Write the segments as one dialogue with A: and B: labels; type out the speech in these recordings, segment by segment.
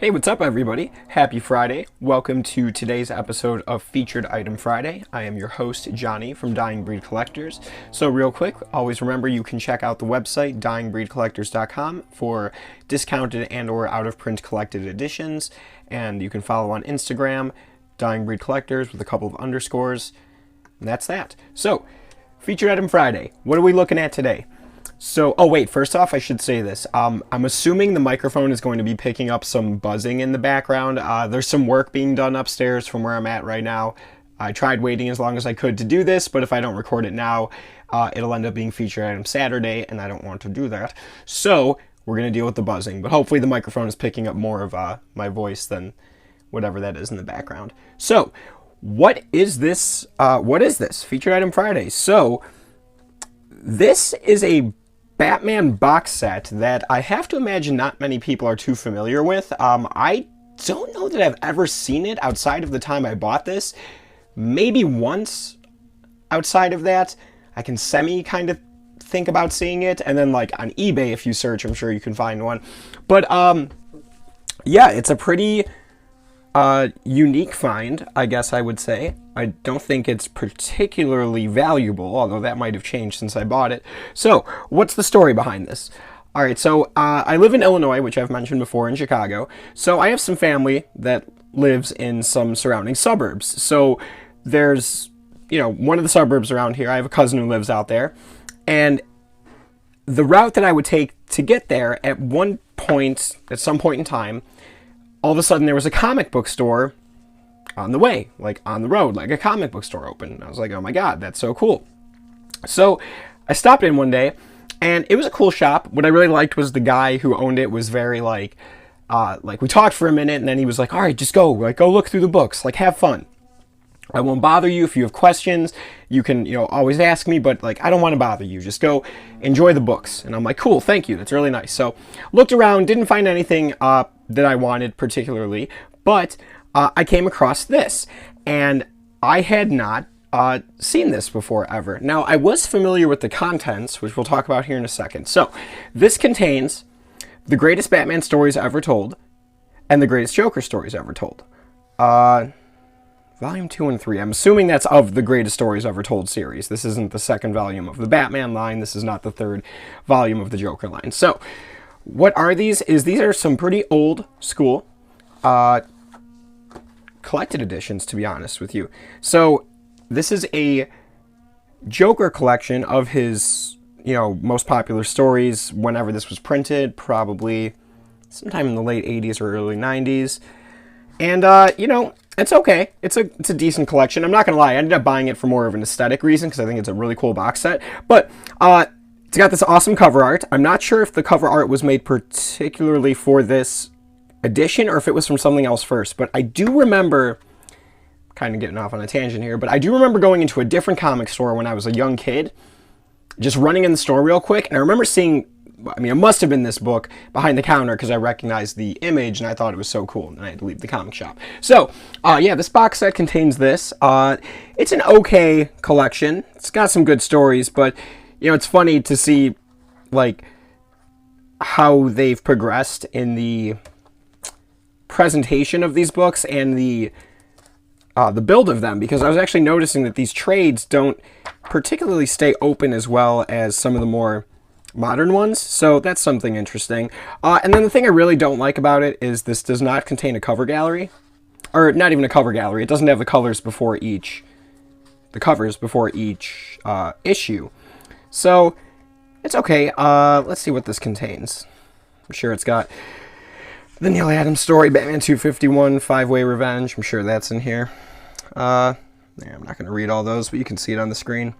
A: Hey, what's up, everybody? Happy Friday. Welcome to today's episode of Featured Item Friday. I am your host, Johnny from Dying Breed Collectors. So real quick, always remember you can check out the website, dyingbreedcollectors.com, for discounted and or out-of-print collected editions. And you can follow on Instagram, Dying Breed Collectors, with a couple of underscores. And that's that. So, Featured Item Friday. What are we looking at today? So, oh wait, first off, I should say this. I'm assuming the microphone is going to be picking up some buzzing in the background. There's some work being done upstairs from where I'm at right now. I tried waiting as long as I could to do this, but if I don't record it now, it'll end up being featured item Saturday, and I don't want to do that. So, we're going to deal with the buzzing, but hopefully the microphone is picking up more of my voice than whatever that is in the background. So, what is this? Featured Item Friday. So, this is a Batman box set that I have to imagine not many people are too familiar with. I don't know that I've ever seen it outside of the time I bought this. Maybe once outside of that. I can kind of think about seeing it. And then like on eBay, if you search, I'm sure you can find one. But yeah, it's a pretty unique find, I guess I would say. I don't think it's particularly valuable, although that might have changed since I bought it. So, what's the story behind this? Alright, so I live in Illinois, which I've mentioned before, in Chicago. So I have some family that lives in some surrounding suburbs. So there's, one of the suburbs around here, I have a cousin who lives out there. And the route that I would take to get there, at some point in time, all of a sudden there was a comic book store on the way, like on the road, like a comic book store open. And I was like, oh my God, that's so cool. So I stopped in one day and it was a cool shop. What I really liked was the guy who owned it was very like we talked for a minute and then he was like, all right, just go look through the books, like have fun. I won't bother you. If you have questions, you can, always ask me, but I don't want to bother you. Just go enjoy the books. And I'm like, cool, thank you. That's really nice. So looked around, didn't find anything that I wanted particularly, but I came across this, and I had not seen this before ever. Now, I was familiar with the contents, which we'll talk about here in a second. So, this contains the greatest Batman stories ever told, and the greatest Joker stories ever told. Volume 2 and 3. I'm assuming that's of the greatest stories ever told series. This isn't the second volume of the Batman line. This is not the third volume of the Joker line. So, what are these? These are some pretty old school collected editions, to be honest with you. So this is a Joker collection of his, most popular stories whenever this was printed, probably sometime in the late 80s or early 90s. And, it's okay. It's a decent collection. I'm not going to lie. I ended up buying it for more of an aesthetic reason because I think it's a really cool box set. But, it's got this awesome cover art. I'm not sure if the cover art was made particularly for this edition or if it was from something else first, but I do remember, kind of getting off on a tangent here, but I do remember going into a different comic store when I was a young kid, just running in the store real quick, and I remember seeing, it must have been this book behind the counter because I recognized the image and I thought it was so cool, and I had to leave the comic shop. So, yeah, this box set contains this. It's an okay collection. It's got some good stories, but it's funny to see, how they've progressed in the presentation of these books and the build of them, because I was actually noticing that these trades don't particularly stay open as well as some of the more modern ones, so that's something interesting. And then the thing I really don't like about it is this does not contain a cover gallery, or not even a cover gallery. It doesn't have the covers before each issue. So, it's okay. Let's see what this contains. I'm sure it's got the Neil Adams story, Batman 251, Five-Way Revenge. I'm sure that's in here. I'm not going to read all those, but you can see it on the screen.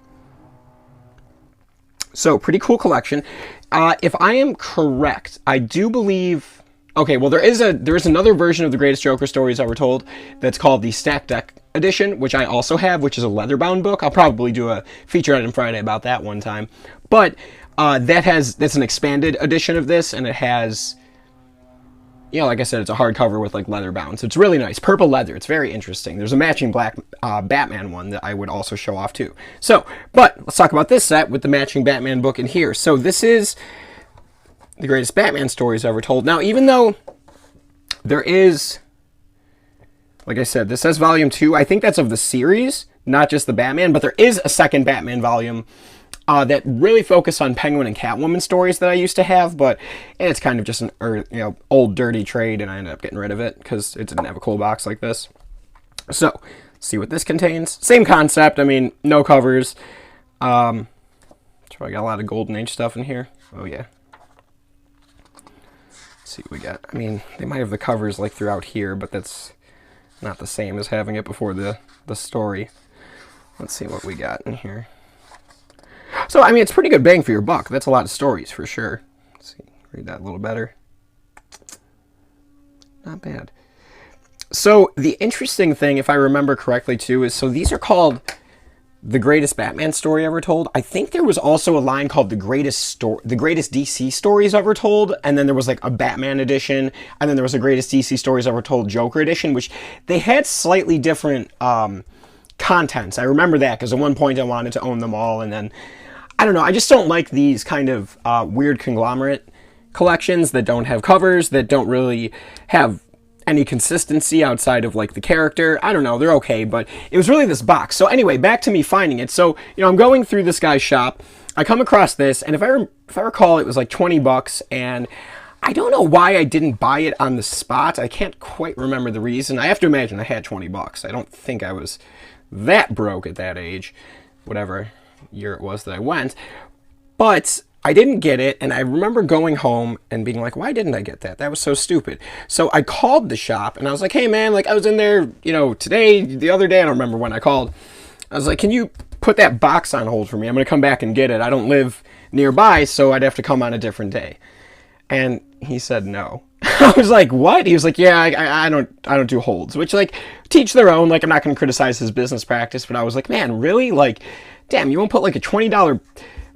A: So, pretty cool collection. If I am correct, I do believe... Okay, well, there is another version of the Greatest Joker Stories Ever Told that's called the Stack Deck Edition, which I also have, which is a leather-bound book. I'll probably do a feature item Friday about that one time. But that's an expanded edition of this, and it has, like I said, it's a hardcover with leather-bound, so it's really nice. Purple leather. It's very interesting. There's a matching black Batman one that I would also show off too. So, but let's talk about this set with the matching Batman book in here. So this is the greatest Batman stories ever told. Now, even though There is, like I said, this says volume 2. I think that's of the series, not just the Batman, but there is a second Batman volume that really focus on Penguin and Catwoman stories that I used to have, but it's kind of just an old dirty trade, and I ended up getting rid of it because it didn't have a cool box like this. So, see what this contains. Same concept. I mean, no covers. So I got a lot of Golden Age stuff in here. Oh yeah. Let's see what we got. I mean, they might have the covers like throughout here, but that's not the same as having it before the story. Let's see what we got in here. So, I mean, it's pretty good bang for your buck. That's a lot of stories, for sure. Let's see, read that a little better. Not bad. So, the interesting thing, if I remember correctly, too, is, so these are called The Greatest Batman Story Ever Told. I think there was also a line called The Greatest DC Stories Ever Told, and then there was, like, a Batman edition, and then there was a Greatest DC Stories Ever Told Joker edition, which they had slightly different contents. I remember that, because at one point I wanted to own them all, and then I don't know, I just don't like these kind of weird conglomerate collections that don't have covers, that don't really have any consistency outside of like the character. I don't know, they're okay, but it was really this box. So anyway, back to me finding it. So, I'm going through this guy's shop. I come across this, and if I recall, it was like 20 bucks, and I don't know why I didn't buy it on the spot. I can't quite remember the reason. I have to imagine I had 20 bucks. I don't think I was that broke at that age, whatever year it was that I went, but I didn't get it, and I remember going home and being like, why didn't I get that? That was so stupid. So I called the shop, and I was like, hey man, like I was in there, today, the other day, I don't remember when I called. I was like, can you put that box on hold for me? I'm going to come back and get it. I don't live nearby, so I'd have to come on a different day. And he said no. I was like, what? He was like, yeah, I don't do holds, which, like, teach their own. Like, I'm not going to criticize his business practice, but I was like, man, really? Like, damn, you won't put like a $20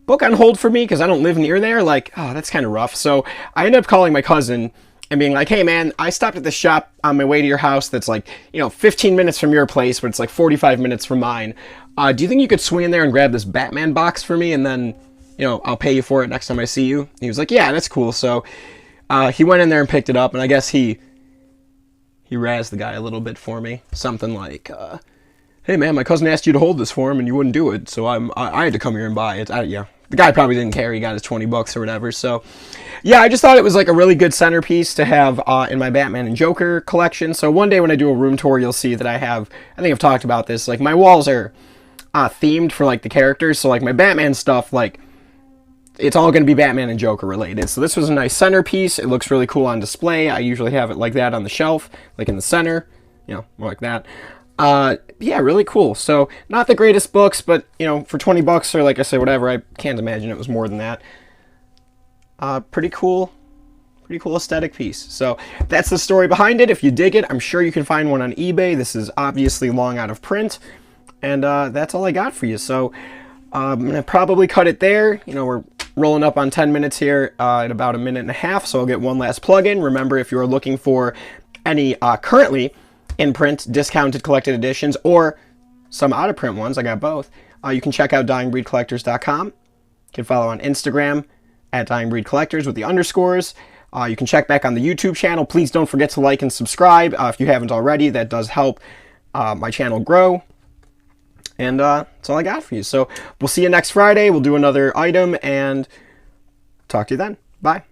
A: book on hold for me because I don't live near there? Like, oh, that's kind of rough. So I ended up calling my cousin and being like, hey man, I stopped at this shop on my way to your house that's like, 15 minutes from your place, but it's like 45 minutes from mine. Do you think you could swing in there and grab this Batman box for me, and then, I'll pay you for it next time I see you? He was like, yeah, that's cool. So he went in there and picked it up, and I guess he razzed the guy a little bit for me. Something like, hey man, my cousin asked you to hold this for him and you wouldn't do it, so I had to come here and buy it. The guy probably didn't care. He got his 20 bucks or whatever. So yeah, I just thought it was like a really good centerpiece to have in my Batman and Joker collection. So one day when I do a room tour, you'll see that I think I've talked about this, like my walls are themed for like the characters. So like my Batman stuff, like it's all going to be Batman and Joker related. So this was a nice centerpiece. It looks really cool on display. I usually have it like that on the shelf, like in the center, more like that. Yeah, really cool. So not the greatest books, but for 20 bucks or like I said, whatever, I can't imagine it was more than that. Pretty cool aesthetic piece. So that's the story behind it. If you dig it, I'm sure you can find one on eBay. This is obviously long out of print, and that's all I got for you. So I'm gonna probably cut it there. We're rolling up on 10 minutes here at about a minute and a half, so I'll get one last plug in. Remember, if you're looking for any currently in print discounted collected editions or some out of print ones, I got both, you can check out DyingBreedCollectors.com. You can follow on Instagram at DyingBreedCollectors with the underscores. You can check back on the YouTube channel. Please don't forget to like and subscribe if you haven't already. That does help my channel grow. And that's all I got for you. So we'll see you next Friday. We'll do another item and talk to you then. Bye.